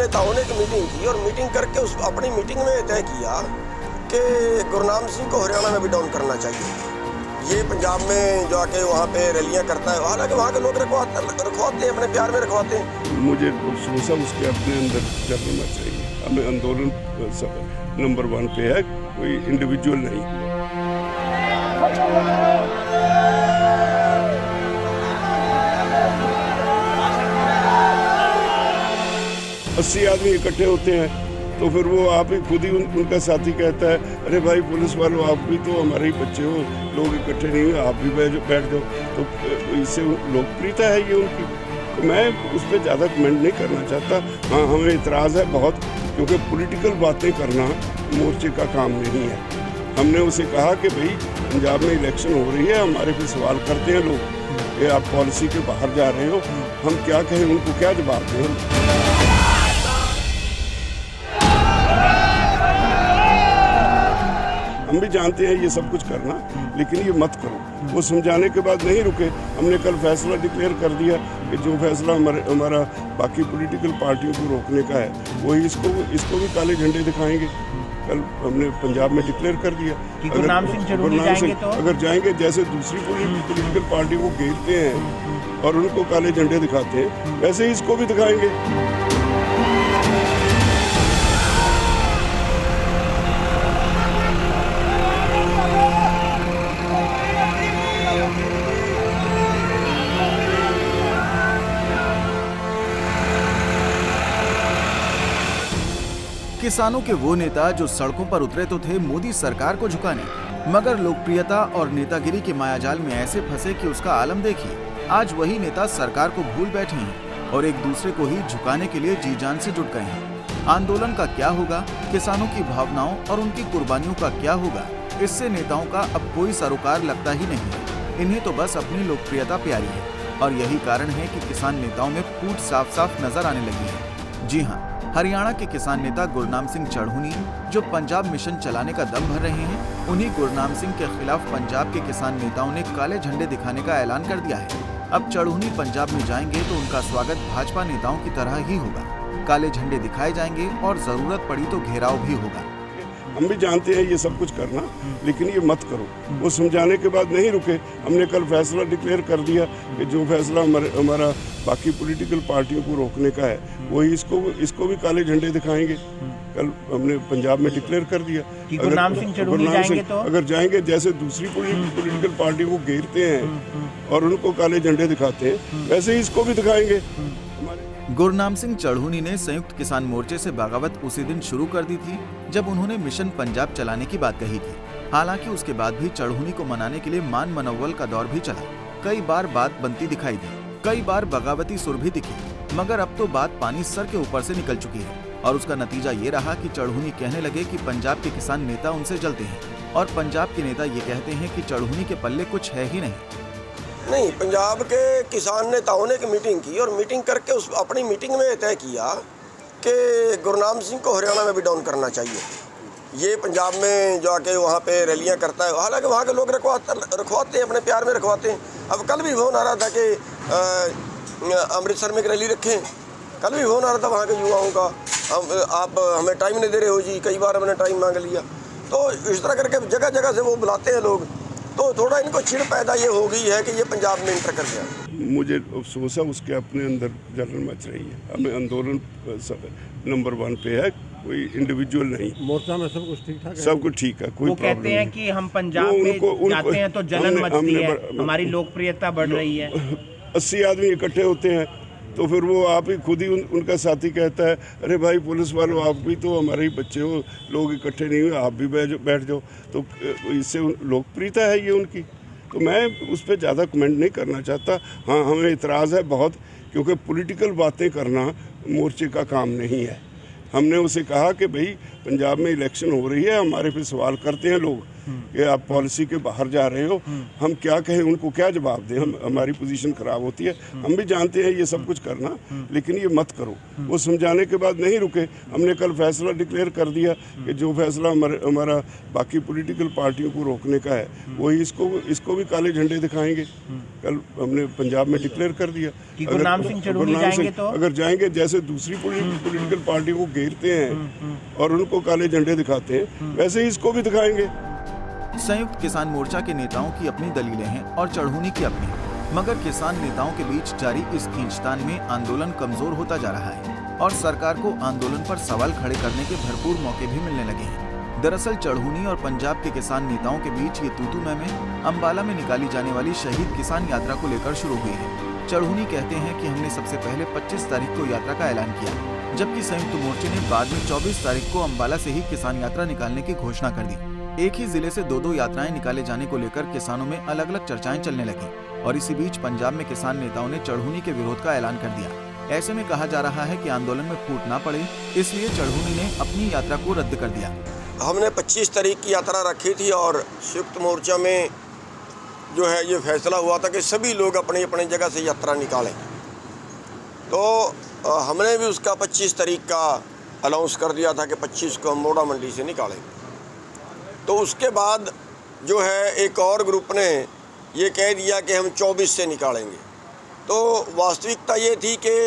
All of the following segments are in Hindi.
नेताओं ने एक मीटिंग की और मीटिंग करके उस अपनी मीटिंग में तय किया कि गुरनाम सिंह को हरियाणा में भी डाउन करना चाहिए। ये पंजाब में जाके वहाँ पे रैलियाँ करता है, हालांकि वहाँ के लोग रखवाते हैं, अपने प्यार में रखवाते हैं। मुझे सोचा उसके अपने अंदर चलना चाहिए। हमें आंदोलन नंबर 1 पे है, कोई इंडिविजुअल नहीं। 80 आदमी इकट्ठे होते हैं तो फिर वो आप ही खुद ही उनका साथी कहता है, अरे भाई पुलिस वालों आप भी तो हमारे ही बच्चे हो, लोग इकट्ठे नहीं हुए, आप भी बैठ जाओ। तो इससे लोकप्रियता है ये उनकी। तो मैं उस पर ज़्यादा कमेंट नहीं करना चाहता। हाँ, हमें इतराज़ है बहुत, क्योंकि पॉलिटिकल बातें करना मोर्चे का काम नहीं है। हमने उसे कहा कि भाई पंजाब में इलेक्शन हो रही है, हमारे पे सवाल करते हैं लोग कि आप पॉलिसी के बाहर जा रहे हो, हम क्या कहें, उनको क्या जवाब दें। हम भी जानते हैं ये सब कुछ करना, लेकिन ये मत करो। वो समझाने के बाद नहीं रुके। हमने कल फैसला डिक्लेयर कर दिया कि जो फैसला हमारा बाकी पॉलिटिकल पार्टियों को रोकने का है, वही इसको भी काले झंडे दिखाएंगे। कल हमने पंजाब में डिक्लेयर कर दिया कि गुरनाम सिंह जाएंगे तो अगर जाएंगे, जैसे दूसरी पॉलिटिकल पार्टी को घेरते हैं और उनको काले झंडे दिखाते हैं, वैसे ही इसको भी दिखाएंगे। किसानों के वो नेता जो सड़कों पर उतरे तो थे मोदी सरकार को झुकाने, मगर लोकप्रियता और नेतागिरी के मायाजाल में ऐसे फंसे कि उसका आलम देखिए। आज वही नेता सरकार को भूल बैठे हैं और एक दूसरे को ही झुकाने के लिए जी जान से जुट गए हैं। आंदोलन का क्या होगा, किसानों की भावनाओं और उनकी कुर्बानियों का क्या होगा, इससे नेताओं का अब कोई सरोकार लगता ही नहीं है। इन्हें तो बस अपनी लोकप्रियता प्यारी है और यही कारण है कि किसान नेताओं में फूट साफ साफ नजर आने लगी है। जी हाँ, हरियाणा के किसान नेता गुरनाम सिंह चढ़ूनी जो पंजाब मिशन चलाने का दम भर रहे हैं, उन्हीं गुरनाम सिंह के खिलाफ पंजाब के किसान नेताओं ने काले झंडे दिखाने का ऐलान कर दिया है। अब चढ़ूनी पंजाब में जाएंगे तो उनका स्वागत भाजपा नेताओं की तरह ही होगा। काले झंडे दिखाए जाएंगे और जरूरत पड़ी तो घेराव भी होगा। हम भी जानते हैं ये सब कुछ करना, लेकिन ये मत करो। वो समझाने के बाद नहीं रुके। हमने कल फैसला डिक्लेयर कर दिया कि जो फैसला हमारा बाकी पॉलिटिकल पार्टियों को रोकने का है, वही इसको भी काले झंडे दिखाएंगे। कल हमने पंजाब में डिक्लेयर कर दिया कि गुरनाम सिंह जाएंगे तो अगर जाएंगे, जैसे दूसरी पॉलिटिकल पार्टी को घेरते हैं और उनको काले झंडे दिखाते हैं, वैसे ही इसको भी दिखाएंगे। गुरनाम सिंह चढ़ूनी ने संयुक्त किसान मोर्चे से बगावत उसी दिन शुरू कर दी थी जब उन्होंने मिशन पंजाब चलाने की बात कही थी। हालांकि उसके बाद भी चढ़ूनी को मनाने के लिए मान मनोवल का दौर भी चला। कई बार बात बनती दिखाई दी, कई बार बगावती सुर भी दिखी, मगर अब तो बात पानी सर के ऊपर से निकल चुकी है और उसका नतीजा ये रहा कि चढ़ूनी कहने लगे कि पंजाब के किसान नेता उनसे जलते हैं और पंजाब के नेता ये कहते हैं कि चढ़ूनी के पल्ले कुछ है ही नहीं। पंजाब के किसान नेताओं ने एक मीटिंग की और मीटिंग करके उस अपनी मीटिंग में तय किया कि गुरनाम सिंह को हरियाणा में भी डाउन करना चाहिए। ये पंजाब में जाके वहाँ पे रैलियाँ करता है, हालांकि वहाँ के लोग रखवाते हैं, अपने प्यार में रखवाते हैं। अब कल भी फोन आ रहा था कि अमृतसर में एक रैली रखें। कल भी फोन आ रहा था वहाँ के युवाओं का, आप हमें टाइम नहीं दे रहे हो जी। कई बार हमने टाइम मांग लिया। तो इस तरह करके जगह जगह से वो बुलाते हैं लोग, तो थोड़ा इनको चिढ़ पैदा ये हो गई है कि ये पंजाब में इंटर कर गया। मुझे अफसोस है उसके अपने अंदर जलन मच रही है। हमें आंदोलन नंबर 1 पे है, कोई इंडिविजुअल नहीं। मोर्चा में सब कुछ ठीक ठाक है, सब कुछ ठीक है, कोई वो कहते हैं कि हम पंजाब में जाते हैं तो जलन मचती है, हमारी लोकप्रियता बढ़ रही है। 80 आदमी इकट्ठे होते हैं तो फिर वो आप ही खुद ही उनका साथी कहता है, अरे भाई पुलिस वालों आप भी तो हमारे ही बच्चे हो, लोग इकट्ठे नहीं हुए, आप भी बैठ जाओ। तो इससे लोकप्रियता है ये उनकी। तो मैं उस पर ज़्यादा कमेंट नहीं करना चाहता। हाँ, हमें इतराज़ है बहुत, क्योंकि पॉलिटिकल बातें करना मोर्चे का काम नहीं है। हमने उसे कहा कि भाई पंजाब में इलेक्शन हो रही है, हमारे पे सवाल करते हैं लोग कि आप पॉलिसी के बाहर जा रहे हो, हम क्या कहें, उनको क्या जवाब दें, हम हमारी पोजीशन खराब होती है। हम भी जानते हैं ये सब कुछ करना, लेकिन ये मत करो। वो समझाने के बाद नहीं रुके। हमने कल फैसला डिक्लेयर कर दिया कि जो फैसला हमारा बाकी पॉलिटिकल पार्टियों को रोकने का है, वही इसको भी काले झंडे दिखाएंगे। कल हमने पंजाब में डिक्लेयर कर दिया कि गुरनाम सिंह चढ़ूनी जाएंगे तो अगर जाएंगे, जैसे दूसरी पॉलिटिकल पार्टी को घेरते हैं और उनको काले झंडे दिखाते हैं, वैसे ही इसको भी दिखाएंगे। संयुक्त किसान मोर्चा के नेताओं की अपनी दलीलें हैं और चढ़ूनी की अपनी, मगर किसान नेताओं के बीच जारी इस खींचतान में आंदोलन कमजोर होता जा रहा है और सरकार को आंदोलन पर सवाल खड़े करने के भरपूर मौके भी मिलने लगे हैं। दरअसल चढ़ूनी और पंजाब के किसान नेताओं के बीच ये तूतू में अंबाला में निकाली जाने वाली शहीद किसान यात्रा को लेकर शुरू हुई है। चढ़ूनी कहते हैं कि हमने सबसे पहले 25 तारीख को यात्रा का ऐलान किया, जबकि संयुक्त मोर्चे ने बाद में 24 तारीख को अंबाला से ही किसान यात्रा निकालने की घोषणा कर दी। एक ही जिले से दो यात्राएं निकाले जाने को लेकर किसानों में अलग अलग चर्चाएं चलने लगी और इसी बीच पंजाब में किसान नेताओं ने चढ़ूनी के विरोध का ऐलान कर दिया। ऐसे में कहा जा रहा है कि आंदोलन में फूट ना पड़े, इसलिए चढ़ूनी ने अपनी यात्रा को रद्द कर दिया। हमने 25 तारीख की यात्रा रखी थी और संयुक्त मोर्चा में जो है ये फैसला हुआ था कि सभी लोग अपनी अपनी जगह से यात्रा निकालें। तो हमने भी उसका 25 तारीख का अनाउंस कर दिया था कि 25 को हम मोड़ा मंडी से निकालेंगे। तो उसके बाद जो है एक और ग्रुप ने ये कह दिया कि हम 24 से निकालेंगे। तो वास्तविकता ये थी कि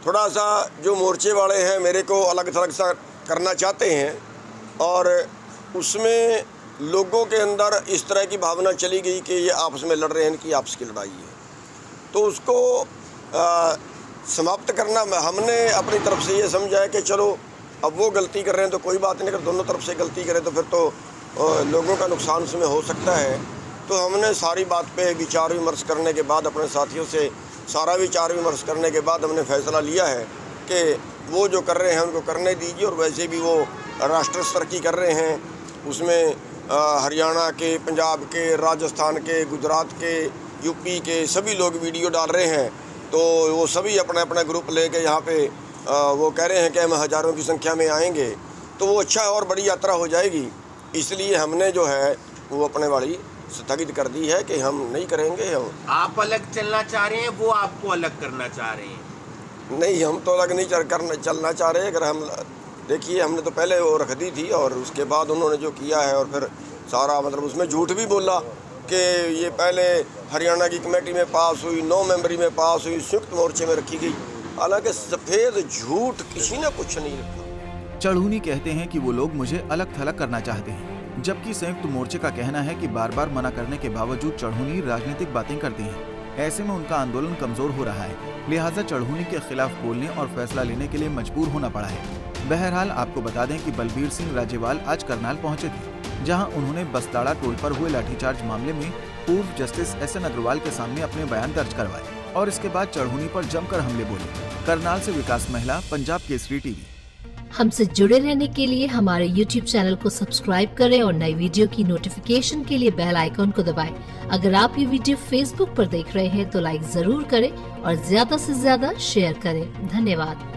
थोड़ा सा जो मोर्चे वाले हैं मेरे को अलग थलग सा करना चाहते हैं और उसमें लोगों के अंदर इस तरह की भावना चली गई कि ये आपस में लड़ रहे हैं, इनकी आपस की लड़ाई है। तो उसको समाप्त करना हमने अपनी तरफ से ये समझा है कि चलो अब वो गलती कर रहे हैं तो कोई बात नहीं, अगर दोनों तरफ से गलती करें तो फिर तो लोगों का नुकसान उसमें हो सकता है। तो हमने सारी बात पे विचार विमर्श करने के बाद, अपने साथियों से सारा विचार विमर्श करने के बाद हमने फैसला लिया है कि वो जो कर रहे हैं उनको करने दीजिए। और वैसे भी वो राष्ट्र स्तर की कर रहे हैं, उसमें हरियाणा के, पंजाब के, राजस्थान के, गुजरात के, यूपी के सभी लोग वीडियो डाल रहे हैं। तो वो सभी अपना अपना ग्रुप लेके यहाँ पे वो कह रहे हैं कि हम हज़ारों की संख्या में आएंगे, तो वो अच्छा और बड़ी यात्रा हो जाएगी। इसलिए हमने जो है वो अपने वाली स्थगित कर दी है कि हम नहीं करेंगे। आप अलग चलना चाह रहे हैं, वो आपको अलग करना चाह रहे हैं? नहीं, हम तो अलग नहीं चलना चाह रहे। अगर हम देखिए, हमने तो पहले वो रख दी थी और उसके बाद उन्होंने जो किया है और फिर सारा मतलब उसमें झूठ भी बोला कि ये पहले हरियाणा की कमेटी में पास हुई, 9 मेंबरी में पास हुई, संयुक्त मोर्चे में रखी गई। हालांकि सफ़ेद झूठ किसी ने कुछ नहीं रखा। चढ़ूनी कहते हैं कि वो लोग मुझे अलग थलग करना चाहते हैं, जबकि संयुक्त मोर्चे का कहना है कि बार बार मना करने के बावजूद चढ़ूनी राजनीतिक बातें करती हैं। ऐसे में उनका आंदोलन कमजोर हो रहा है, लिहाजा चढ़ूनी के खिलाफ बोलने और फैसला लेने के लिए मजबूर होना पड़ा है। बहरहाल आपको बता दें कि बलबीर सिंह राजेवाल आज करनाल पहुंचे थे, जहां उन्होंने बसताड़ा टोल पर हुए लाठीचार्ज मामले में पूर्व जस्टिस SN अग्रवाल के सामने अपने बयान दर्ज करवाए और इसके बाद चढ़ूनी पर जमकर हमले बोले। करनाल से विकास महिला, पंजाब केसरी टीवी। हमसे जुड़े रहने के लिए हमारे YouTube चैनल को सब्सक्राइब करें और नई वीडियो की नोटिफिकेशन के लिए बेल आइकॉन को दबाएं। अगर आप ये वीडियो Facebook पर देख रहे हैं तो लाइक जरूर करें और ज्यादा से ज्यादा शेयर करें। धन्यवाद।